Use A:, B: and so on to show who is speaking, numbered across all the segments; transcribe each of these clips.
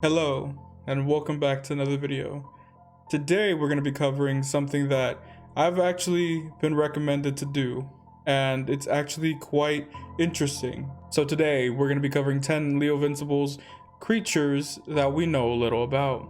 A: Hello, and welcome back to another video. Today we're going to be covering something that I've actually been recommended to do, and it's actually quite interesting. So today we're going to be covering 10 Leovincible's creatures that we know a little about.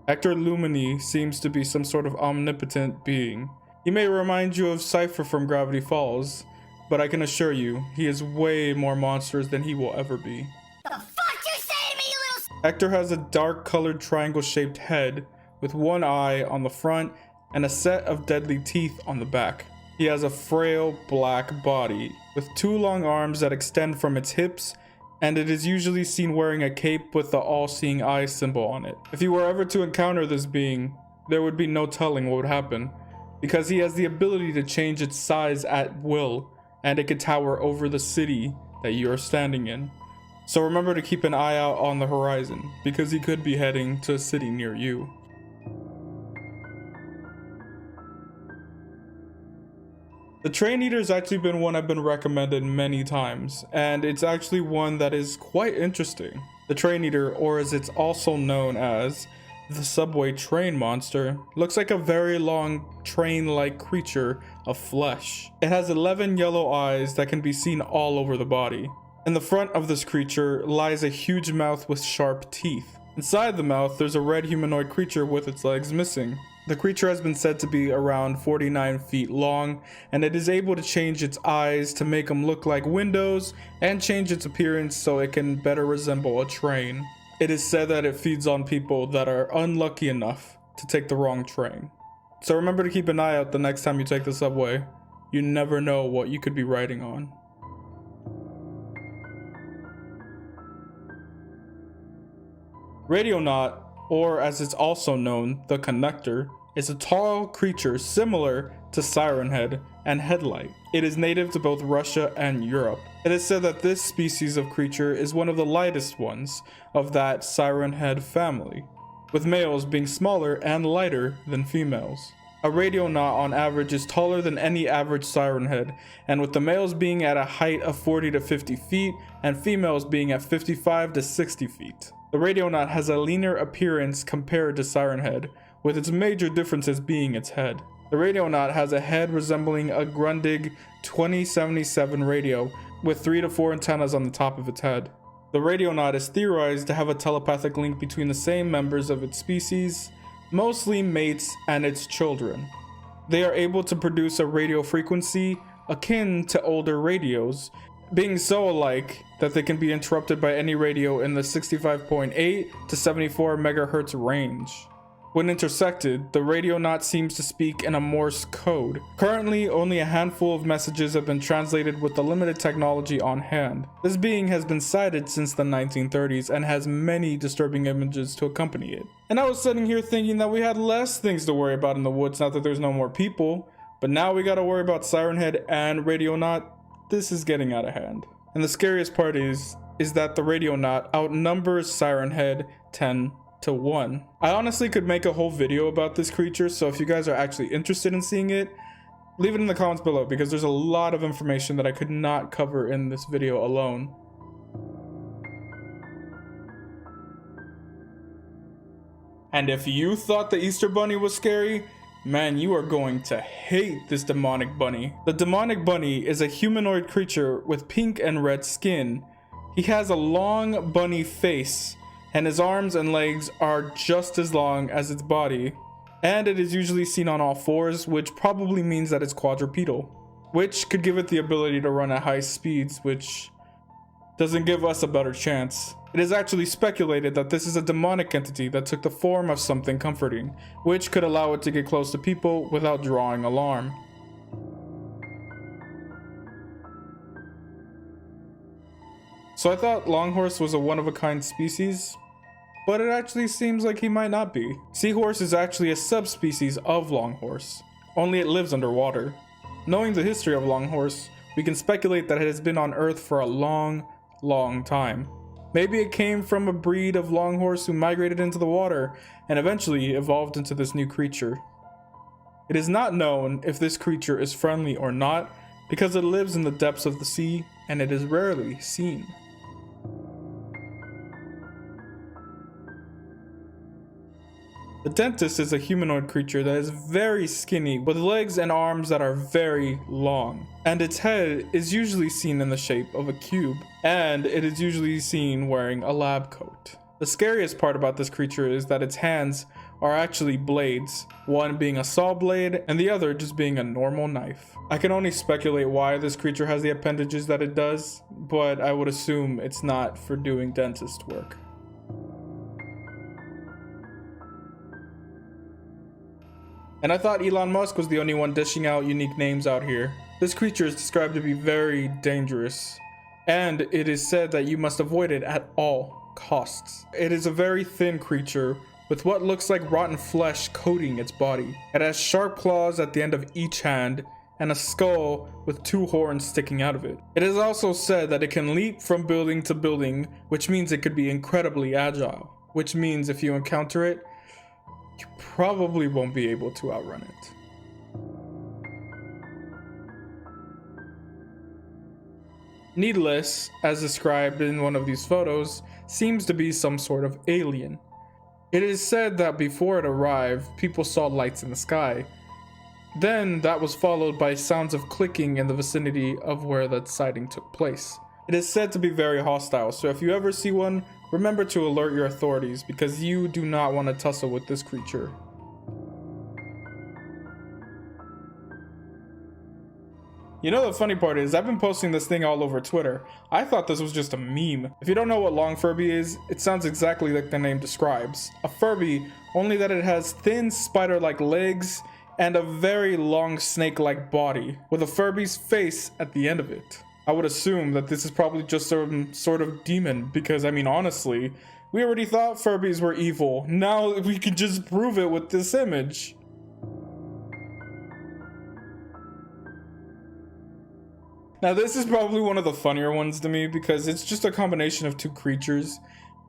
A: Hector Lumini seems to be some sort of omnipotent being. He may remind you of Cypher from Gravity Falls, but I can assure you, he is way more monstrous than he will ever be.
B: The fuck you say to me, you little
A: Hector has a dark colored triangle shaped head with one eye on the front and a set of deadly teeth on the back. He has a frail black body with two long arms that extend from its hips, and it is usually seen wearing a cape with the all-seeing eye symbol on it. If you were ever to encounter this being, there would be no telling what would happen, because he has the ability to change its size at will, and it could tower over the city that you are standing in. So remember to keep an eye out on the horizon, because he could be heading to a city near you. The Train Eater has actually been one I've been recommended many times, and it's actually one that is quite interesting. The Train Eater, or as it's also known as, the subway train monster, looks like a very long train-like creature of flesh. It has 11 yellow eyes that can be seen all over the body. In the front of this creature lies a huge mouth with sharp teeth. Inside the mouth, there's a red humanoid creature with its legs missing. The creature has been said to be around 49 feet long, and it is able to change its eyes to make them look like windows and change its appearance so it can better resemble a train. It is said that it feeds on people that are unlucky enough to take the wrong train. So remember to keep an eye out the next time you take the subway. You never know what you could be riding on. Radionaut, or as it's also known, the Connector, is a tall creature similar to Siren Head and Headlight. It is native to both Russia and Europe. It is said that this species of creature is one of the lightest ones of that Siren Head family, with males being smaller and lighter than females. A Radionaut on average is taller than any average Siren Head, and with the males being at a height of 40 to 50 feet and females being at 55 to 60 feet. The Radionaut has a leaner appearance compared to Siren Head, with its major differences being its head. The Radionaut has a head resembling a Grundig 2077 radio, with 3 to 4 antennas on the top of its head. The Radionaut is theorized to have a telepathic link between the same members of its species, mostly mates and its children. They are able to produce a radio frequency akin to older radios, being so alike that they can be interrupted by any radio in the 65.8 to 74 megahertz range. When intersected, the Radionaut seems to speak in a Morse code. Currently, only a handful of messages have been translated with the limited technology on hand. This being has been sighted since the 1930s and has many disturbing images to accompany it. And I was sitting here thinking that we had less things to worry about in the woods now that there's no more people, but now we gotta worry about Siren Head and Radionaut. This is getting out of hand. And the scariest part is that the Radionaut outnumbers Siren Head 10 to 1. I honestly could make a whole video about this creature, so if you guys are actually interested in seeing it, leave it in the comments below, because there's a lot of information that I could not cover in this video alone. And if you thought the Easter Bunny was scary, man, you are going to hate this demonic bunny. The demonic bunny is a humanoid creature with pink and red skin. He has a long bunny face, and his arms and legs are just as long as its body. And it is usually seen on all fours, which probably means that it's quadrupedal, which could give it the ability to run at high speeds, which doesn't give us a better chance. It is actually speculated that this is a demonic entity that took the form of something comforting, which could allow it to get close to people without drawing alarm. So I thought Longhorse was a one-of-a-kind species, but it actually seems like he might not be. Seahorse is actually a subspecies of Longhorse, only it lives underwater. Knowing the history of Longhorse, we can speculate that it has been on Earth for a long time. Maybe it came from a breed of Longhorse who migrated into the water and eventually evolved into this new creature. It is not known if this creature is friendly or not, because it lives in the depths of the sea and it is rarely seen. The dentist is a humanoid creature that is very skinny with legs and arms that are very long, and its head is usually seen in the shape of a cube, and it is usually seen wearing a lab coat. The scariest part about this creature is that its hands are actually blades, one being a saw blade and the other just being a normal knife. I can only speculate why this creature has the appendages that it does, but I would assume it's not for doing dentist work. And I thought Elon Musk was the only one dishing out unique names out here. This creature is described to be very dangerous, and it is said that you must avoid it at all costs. It is a very thin creature with what looks like rotten flesh coating its body. It has sharp claws at the end of each hand and a skull with 2 horns sticking out of it. It is also said that it can leap from building to building, which means it could be incredibly agile, which means if you encounter it, you probably won't be able to outrun it. Needless, as described in one of these photos, seems to be some sort of alien. It is said that before it arrived, people saw lights in the sky. Then that was followed by sounds of clicking in the vicinity of where that sighting took place. It is said to be very hostile, so if you ever see one, remember to alert your authorities because you do not want to tussle with this creature. You know, the funny part is I've been posting this thing all over Twitter. I thought this was just a meme. If you don't know what long Furby is, it sounds exactly like the name describes. A Furby, only that it has thin spider-like legs and a very long snake-like body with a Furby's face at the end of it. I would assume that this is probably just some sort of demon because, I mean, honestly, we already thought Furbies were evil. Now we can just prove it with this image. Now this is probably one of the funnier ones to me because it's just a combination of 2 creatures,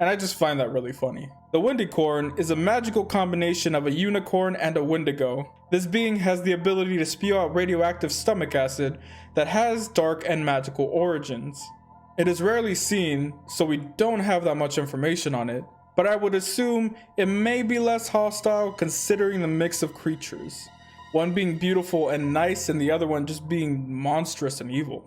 A: and I just find that really funny. The Wendicorn is a magical combination of a unicorn and a wendigo. This being has the ability to spew out radioactive stomach acid that has dark and magical origins. It is rarely seen, so we don't have that much information on it, but I would assume it may be less hostile considering the mix of creatures. One being beautiful and nice and the other one just being monstrous and evil.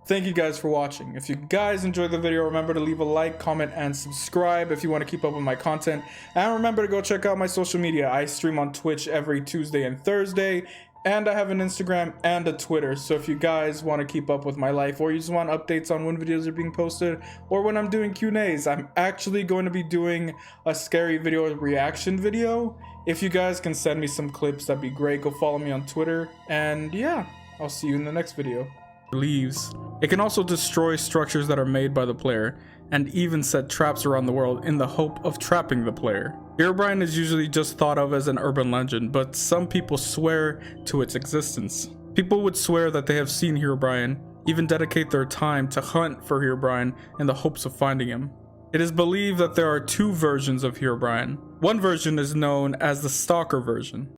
A: Thank you guys for watching. If you guys enjoyed the video, remember to leave a like, comment, and subscribe if you want to keep up with my content. And remember to go check out my social media. I stream on Twitch every Tuesday and Thursday, and I have an Instagram and a Twitter. So if you guys want to keep up with my life, or you just want updates on when videos are being posted, or when I'm doing Q&As, I'm actually going to be doing a scary video reaction video. If you guys can send me some clips, that'd be great. Go follow me on Twitter, and yeah, I'll see you in the next video. Leaves. It can also destroy structures that are made by the player, and even set traps around the world in the hope of trapping the player. Herobrine is usually just thought of as an urban legend, but some people swear to its existence. People would swear that they have seen Herobrine, even dedicate their time to hunt for Herobrine in the hopes of finding him. It is believed that there are 2 versions of Herobrine. One version is known as the Stalker version.